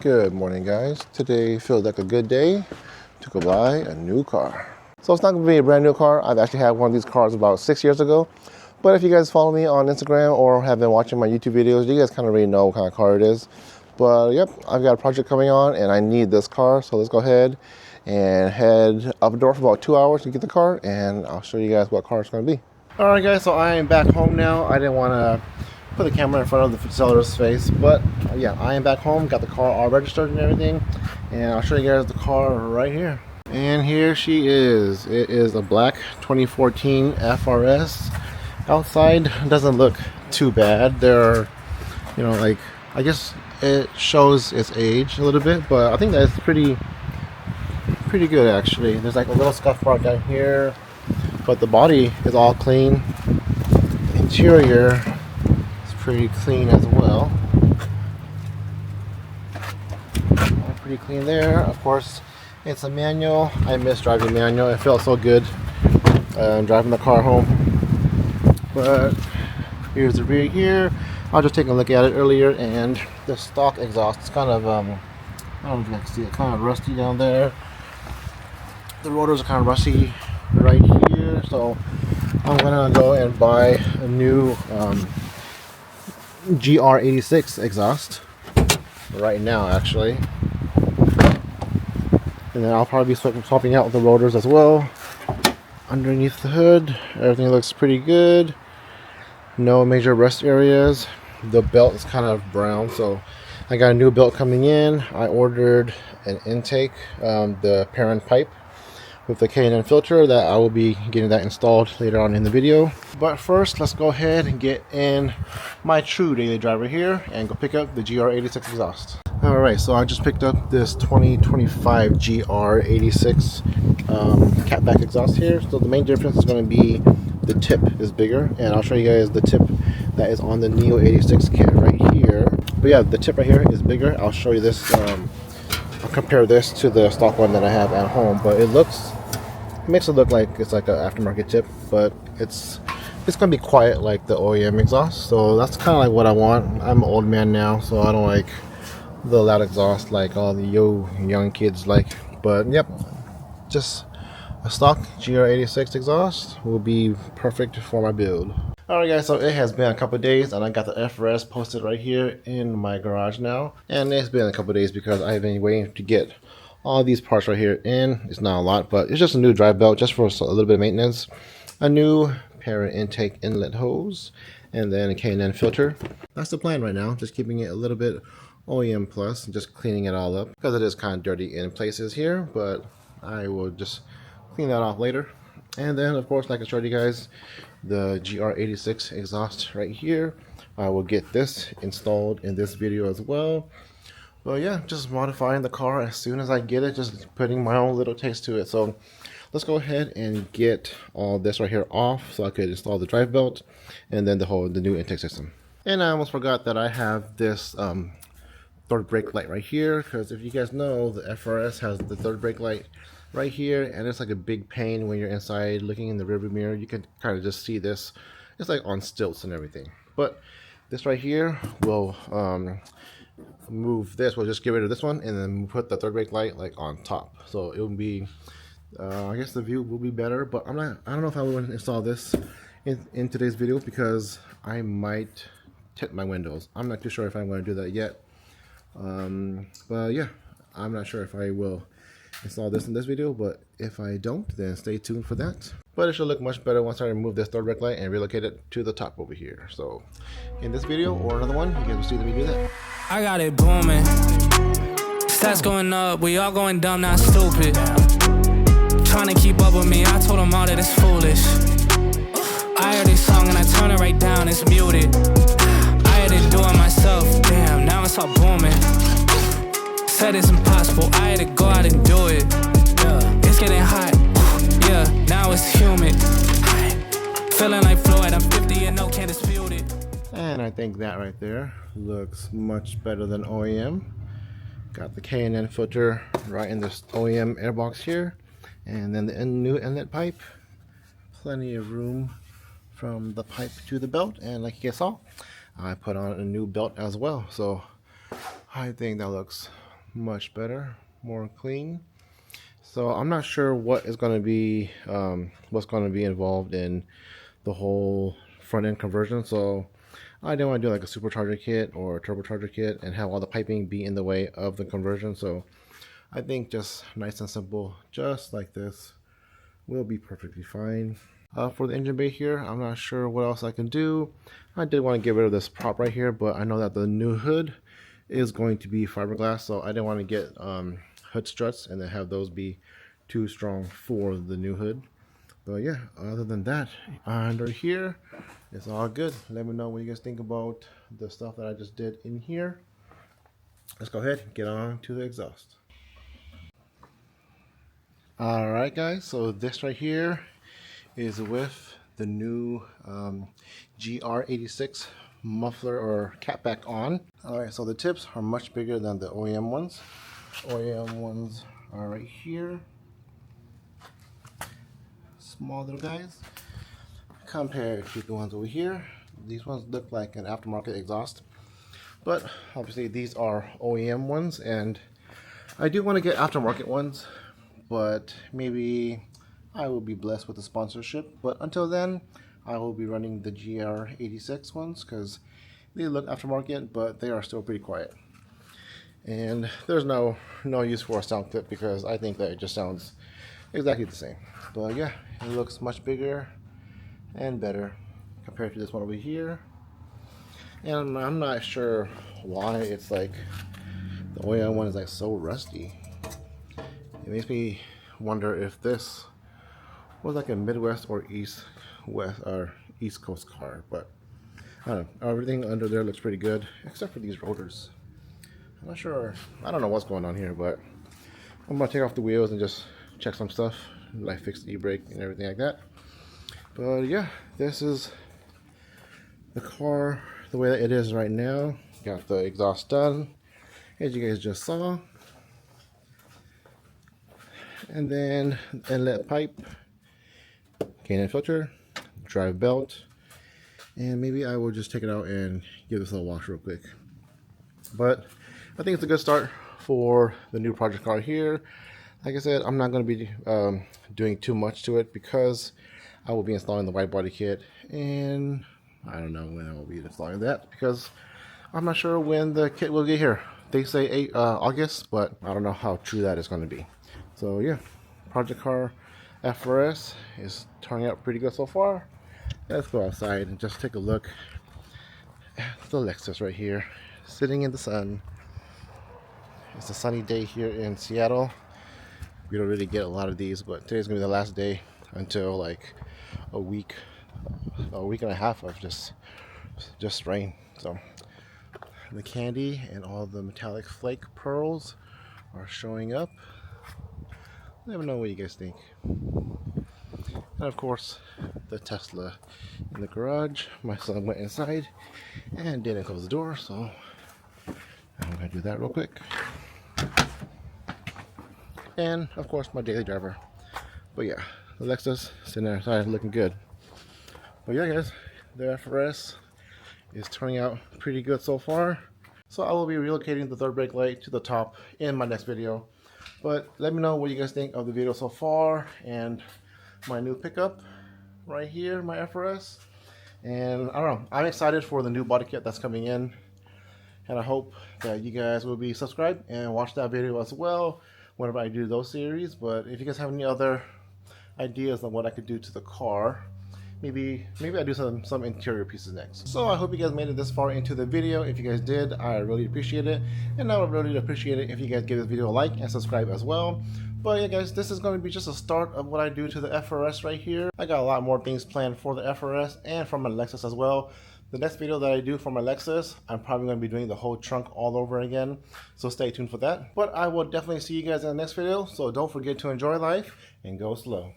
Good morning, guys. Today feels like a good day to go buy a new car. So it's not going to be a brand new car. I've actually had one of these cars about 6 years ago. But if you guys follow me on Instagram or have been watching my YouTube videos, you guys kind of already know what kind of car it is. But yep, I've got a project coming on and I need this car. So let's go ahead and head up the door for about 2 hours to get the car, and I'll show you guys what car it's going to be. All right, guys, so I am back home now. I didn't want to put the camera in front of the seller's face, but yeah, I am back home, got the car all registered and everything, and I'll show you guys the car right here. And here she is. It is a black 2014 FR-S. Outside doesn't look too bad. There are, like, I guess it shows its age a little bit, but I think that's pretty good actually. There's like a little scuff mark down here, but the body is all clean. Interior is pretty clean as well. All pretty clean there. Of course, it's a manual. I miss driving manual. It felt so good driving the car home. But here's the rear here. I was just taking a look at it earlier, and the stock exhaust is kind of I don't know if you can see it, kind of rusty down there. The rotors are kind of rusty right here, so I'm gonna go and buy a new GR86 exhaust right now actually, and then I'll probably be swapping out the rotors as well. Underneath the hood, everything looks pretty good. No major rust areas. The belt is kind of brown, so I got a new belt coming in. I ordered an intake, the Perrin pipe with the K&N filter, that I will be getting that installed later on in the video. But first, let's go ahead and get in my true daily driver here and go pick up the GR86 exhaust. Alright, so I just picked up this 2025 GR86 catback exhaust here. So the main difference is going to be the tip is bigger, and I'll show you guys the tip that is on the Neo 86 kit right here. But yeah, the tip right here is bigger. I'll show you this. I'll compare this to the stock one that I have at home, but it makes it look like it's like an aftermarket tip, but it's gonna be quiet like the OEM exhaust. So that's kind of like what I want. I'm an old man now, so I don't like the loud exhaust like all the young kids like. But yep, just a stock GR86 exhaust will be perfect for my build. Alright guys, so it has been a couple of days and I got the FR-S posted right here in my garage now. And it's been a couple of days because I've been waiting to get all these parts right here in. It's not a lot, but it's just a new drive belt just for a little bit of maintenance. A new Perrin intake inlet hose, and then a K&N filter. That's the plan right now, just keeping it a little bit OEM plus and just cleaning it all up because it is kind of dirty in places here, but I will just clean that off later. And then of course, like I showed you guys, the GR86 exhaust right here. I will get this installed in this video as well. But yeah, just modifying the car as soon as I get it, just putting my own little taste to it. So let's go ahead and get all this right here off so I could install the drive belt and then the new intake system. And I almost forgot that I have this third brake light right here, because if you guys know, the FR-S has the third brake light right here, and it's like a big pain when you're inside looking in the rearview mirror. You can kind of just see this. It's like on stilts and everything. But this right here will move this. We'll just get rid of this one and then put the third brake light like on top. So it will be, I guess the view will be better. But I don't know if I will install this in today's video because I might tint my windows. I'm not too sure if I'm going to do that yet. But yeah, I'm not sure if I will install this in this video, but if I don't, then stay tuned for that. But it should look much better once I remove this third brake light and relocate it to the top over here. So in this video or another one, you guys will see me do that. I got it booming, stats going up, we all going dumb, not stupid. Trying to keep up with me, I told them all that it's foolish. I heard this song and I turn it right down, it's muted. I had to do it myself, damn, now it's all booming. Said it's impossible, I had to go out and do it. Yeah, it's getting hot, yeah, now it's humid. Feeling like Floyd, I'm 50 and no can't dispute it. And I think that right there looks much better than OEM. Got the K&N filter right in this OEM airbox here, and then the new inlet pipe. Plenty of room from the pipe to the belt, and like you guys saw, I put on a new belt as well. So I think that looks much better, more clean. So I'm not sure what is going to be involved in the whole front end conversion. So I didn't want to do like a supercharger kit or a turbocharger kit and have all the piping be in the way of the conversion. So I think just nice and simple, just like this, will be perfectly fine. For the engine bay here, I'm not sure what else I can do. I did want to get rid of this prop right here, but I know that the new hood is going to be fiberglass, so I didn't want to get hood struts and then have those be too strong for the new hood. But yeah, other than that, under here, it's all good. Let me know what you guys think about the stuff that I just did in here. Let's go ahead and get on to the exhaust. Alright guys, so this right here is with the new GR86 muffler or catback on. Alright, so the tips are much bigger than the OEM ones. OEM ones are right here. Small little guys. Compared to the ones over here, these ones look like an aftermarket exhaust. But obviously these are OEM ones, and I do want to get aftermarket ones, but maybe I will be blessed with a sponsorship. But until then, I will be running the GR86 ones because they look aftermarket, but they are still pretty quiet. And there's no use for a sound clip because I think that it just sounds exactly the same. But yeah, it looks much bigger and better compared to this one over here. And I'm not sure why it's like the OEM one is like so rusty. It makes me wonder if this was like a Midwest or East Coast car, but I don't know. Everything under there looks pretty good except for these rotors. I'm not sure. I don't know what's going on here, but I'm gonna take off the wheels and just check some stuff, like fix the e-brake and everything like that. But yeah, this is the car the way that it is right now. Got the exhaust done, as you guys just saw. And then inlet pipe, K&N filter, drive belt, and maybe I will just take it out and give this a little wash real quick. But I think it's a good start for the new project car here. Like I said, I'm not going to be doing too much to it because I will be installing the widebody kit, and I don't know when I will be installing that because I'm not sure when the kit will get here. They say August, but I don't know how true that is going to be. So yeah, project car FR-S is turning out pretty good so far. Let's go outside and just take a look at the Lexus right here, sitting in the sun. It's a sunny day here in Seattle. We don't really get a lot of these, but today's gonna be the last day until like a week and a half of just rain. So the candy and all the metallic flake pearls are showing up. Let me know what you guys think. And of course, the Tesla in the garage. My son went inside and didn't close the door, so I'm gonna do that real quick. And of course, my daily driver. But yeah, the Lexus sitting outside looking good. But yeah, guys, the FR-S is turning out pretty good so far. So I will be relocating the third brake light to the top in my next video. But let me know what you guys think of the video so far and my new pickup right here, my FR-S. And I don't know, I'm excited for the new body kit that's coming in, and I hope that you guys will be subscribed and watch that video as well whenever I do those series. But if you guys have any other ideas on what I could do to the car, maybe I do some interior pieces next. So I hope you guys made it this far into the video. If you guys did, I really appreciate it, and I would really appreciate it if you guys give this video a like and subscribe as well. But yeah, guys, this is going to be just a start of what I do to the FR-S right here. I got a lot more things planned for the FR-S and for my Lexus as well. The next video that I do for my Lexus, I'm probably going to be doing the whole trunk all over again, so stay tuned for that. But I will definitely see you guys in the next video, so don't forget to enjoy life and go slow.